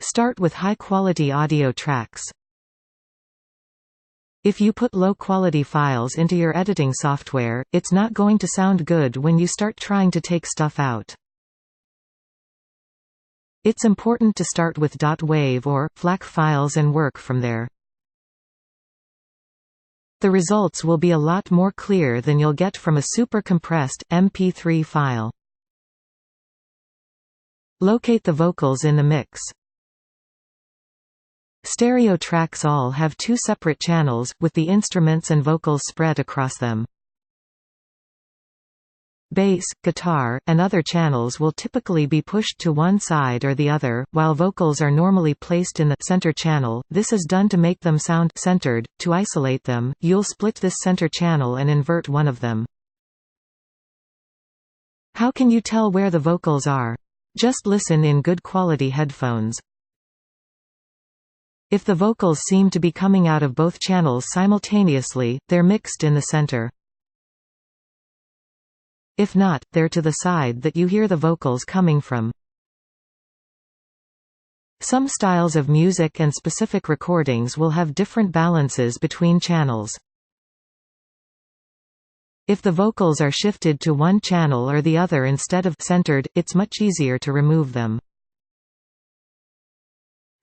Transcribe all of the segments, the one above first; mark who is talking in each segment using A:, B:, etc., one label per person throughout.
A: Start with high-quality audio tracks. If you put low-quality files into your editing software, it's not going to sound good when you start trying to take stuff out. It's important to start with .wav or .FLAC files and work from there. The results will be a lot more clear than you'll get from a super compressed MP3 file. Locate the vocals in the mix. Stereo tracks all have two separate channels, with the instruments and vocals spread across them. Bass, guitar, and other channels will typically be pushed to one side or the other, while vocals are normally placed in the center channel. This is done to make them sound centered. To isolate them, you'll split this center channel and invert one of them. How can you tell where the vocals are? Just listen in good quality headphones. If the vocals seem to be coming out of both channels simultaneously, they're mixed in the center. If not, they're to the side that you hear the vocals coming from. Some styles of music and specific recordings will have different balances between channels. If the vocals are shifted to one channel or the other instead of centered, it's much easier to remove them.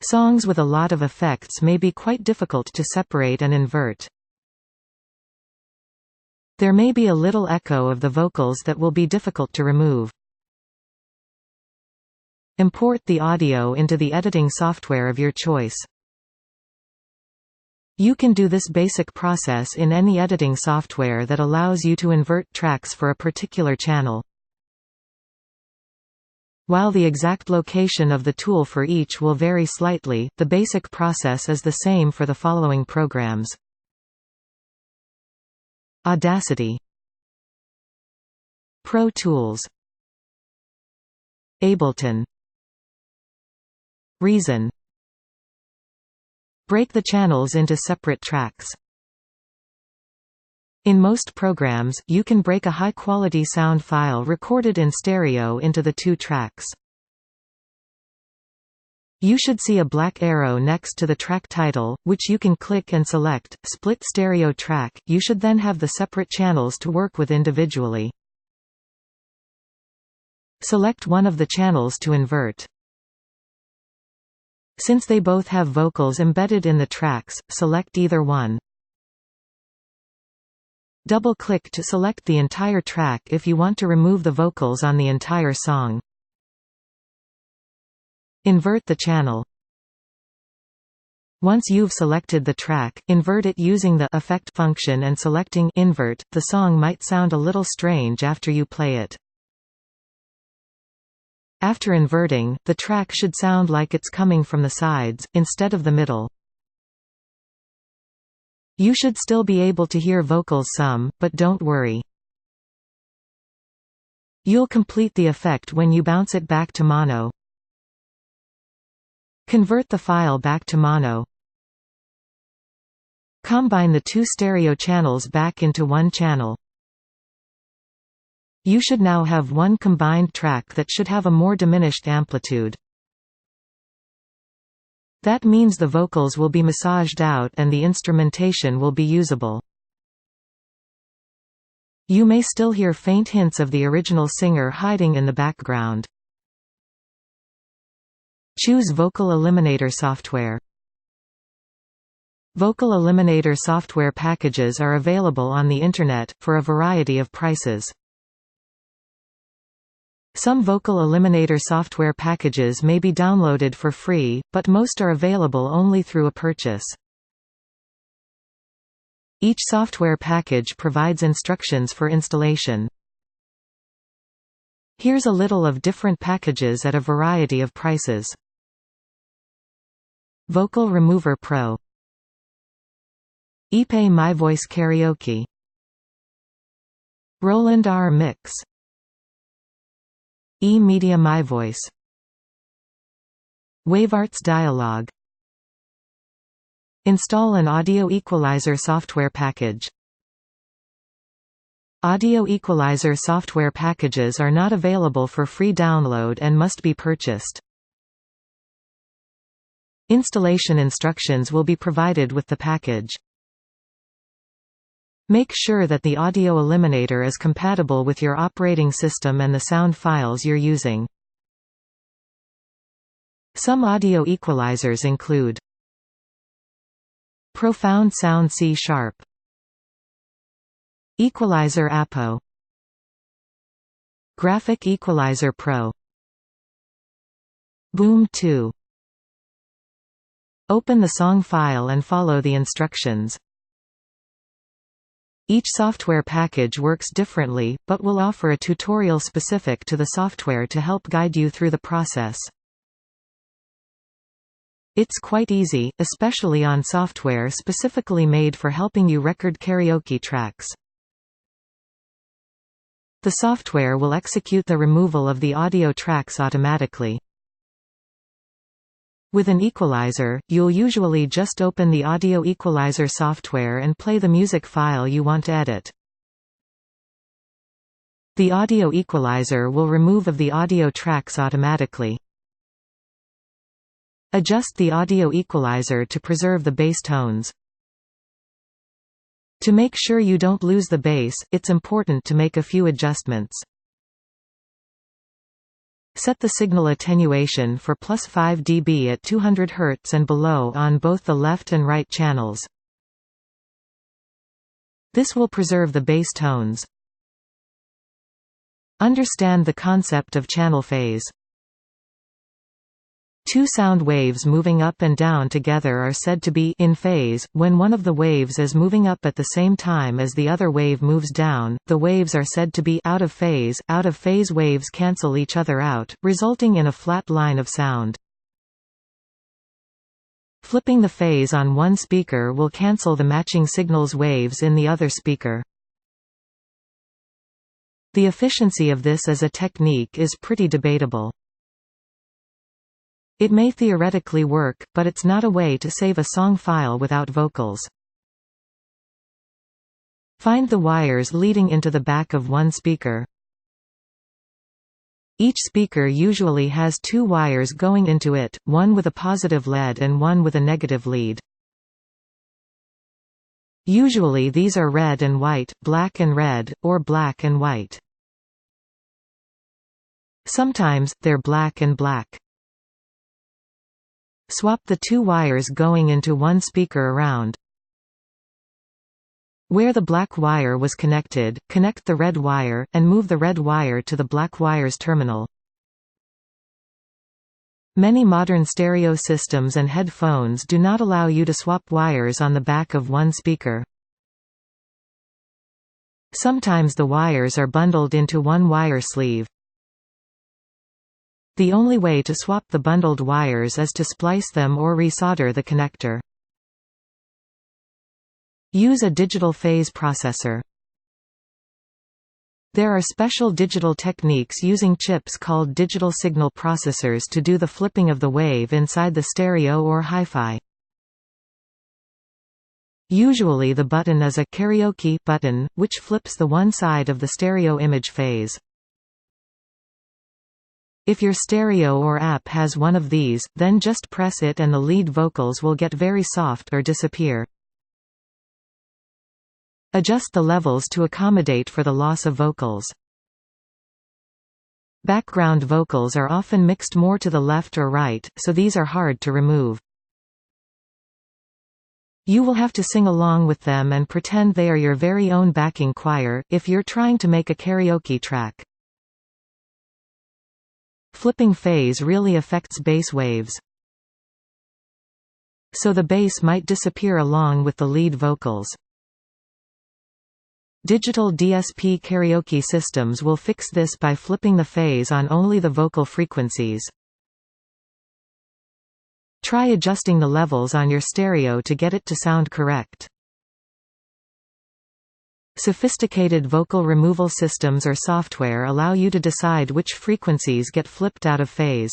A: Songs with a lot of effects may be quite difficult to separate and invert. There may be a little echo of the vocals that will be difficult to remove. Import the audio into the editing software of your choice. You can do this basic process in any editing software that allows you to invert tracks for a particular channel. While the exact location of the tool for each will vary slightly, the basic process is the same for the following programs. Audacity, Pro Tools, Ableton, Reason. Break the channels into separate tracks. In most programs, you can break a high-quality sound file recorded in stereo into the two tracks. You should see a black arrow next to the track title, which you can click and select Split Stereo Track. You should then have the separate channels to work with individually. Select one of the channels to invert. Since they both have vocals embedded in the tracks, select either one. Double-click to select the entire track if you want to remove the vocals on the entire song. Invert the channel. Once you've selected the track, invert it using the Effect function and selecting Invert. The song might sound a little strange after you play it. After inverting, the track should sound like it's coming from the sides, instead of the middle. You should still be able to hear vocals some, but don't worry. You'll complete the effect when you bounce it back to mono. Convert the file back to mono. Combine the two stereo channels back into one channel. You should now have one combined track that should have a more diminished amplitude. That means the vocals will be massaged out and the instrumentation will be usable. You may still hear faint hints of the original singer hiding in the background. Choose Vocal Eliminator software. Vocal Eliminator software packages are available on the Internet, for a variety of prices. Some Vocal Eliminator software packages may be downloaded for free, but most are available only through a purchase. Each software package provides instructions for installation. Here's a little of different packages at a variety of prices. Vocal Remover Pro, ePay My Voice Karaoke, Roland R Mix, eMedia My Voice, WaveArts Dialogue. Install an audio equalizer software package. Audio equalizer software packages are not available for free download and must be purchased. Installation instructions will be provided with the package. Make sure that the audio eliminator is compatible with your operating system and the sound files you're using. Some audio equalizers include Profound Sound C#, Equalizer APO, Graphic Equalizer Pro, Boom 2. Open the song file and follow the instructions. Each software package works differently, but will offer a tutorial specific to the software to help guide you through the process. It's quite easy, especially on software specifically made for helping you record karaoke tracks. The software will execute the removal of the audio tracks automatically. With an equalizer, you'll usually just open the audio equalizer software and play the music file you want to edit. The audio equalizer will remove of the audio tracks automatically. Adjust the audio equalizer to preserve the bass tones. To make sure you don't lose the bass, it's important to make a few adjustments. Set the signal attenuation for +5 dB at 200 Hz and below on both the left and right channels. This will preserve the bass tones. Understand the concept of channel phase. Two sound waves moving up and down together are said to be in phase. When one of the waves is moving up at the same time as the other wave moves down, the waves are said to be out of phase. Out of phase waves cancel each other out, resulting in a flat line of sound. Flipping the phase on one speaker will cancel the matching signal's waves in the other speaker. The efficiency of this as a technique is pretty debatable. It may theoretically work, but it's not a way to save a song file without vocals. Find the wires leading into the back of one speaker. Each speaker usually has two wires going into it, one with a positive lead and one with a negative lead. Usually these are red and white, black and red, or black and white. Sometimes, they're black and black. Swap the two wires going into one speaker around. Where the black wire was connected, connect the red wire, and move the red wire to the black wire's terminal. Many modern stereo systems and headphones do not allow you to swap wires on the back of one speaker. Sometimes the wires are bundled into one wire sleeve. The only way to swap the bundled wires is to splice them or resolder the connector. Use a digital phase processor. There are special digital techniques using chips called digital signal processors to do the flipping of the wave inside the stereo or hi-fi. Usually the button is a karaoke button, which flips the one side of the stereo image phase. If your stereo or app has one of these, then just press it and the lead vocals will get very soft or disappear. Adjust the levels to accommodate for the loss of vocals. Background vocals are often mixed more to the left or right, so these are hard to remove. You will have to sing along with them and pretend they are your very own backing choir, if you're trying to make a karaoke track. Flipping phase really affects bass waves. So the bass might disappear along with the lead vocals. Digital DSP karaoke systems will fix this by flipping the phase on only the vocal frequencies. Try adjusting the levels on your stereo to get it to sound correct. Sophisticated vocal removal systems or software allow you to decide which frequencies get flipped out of phase.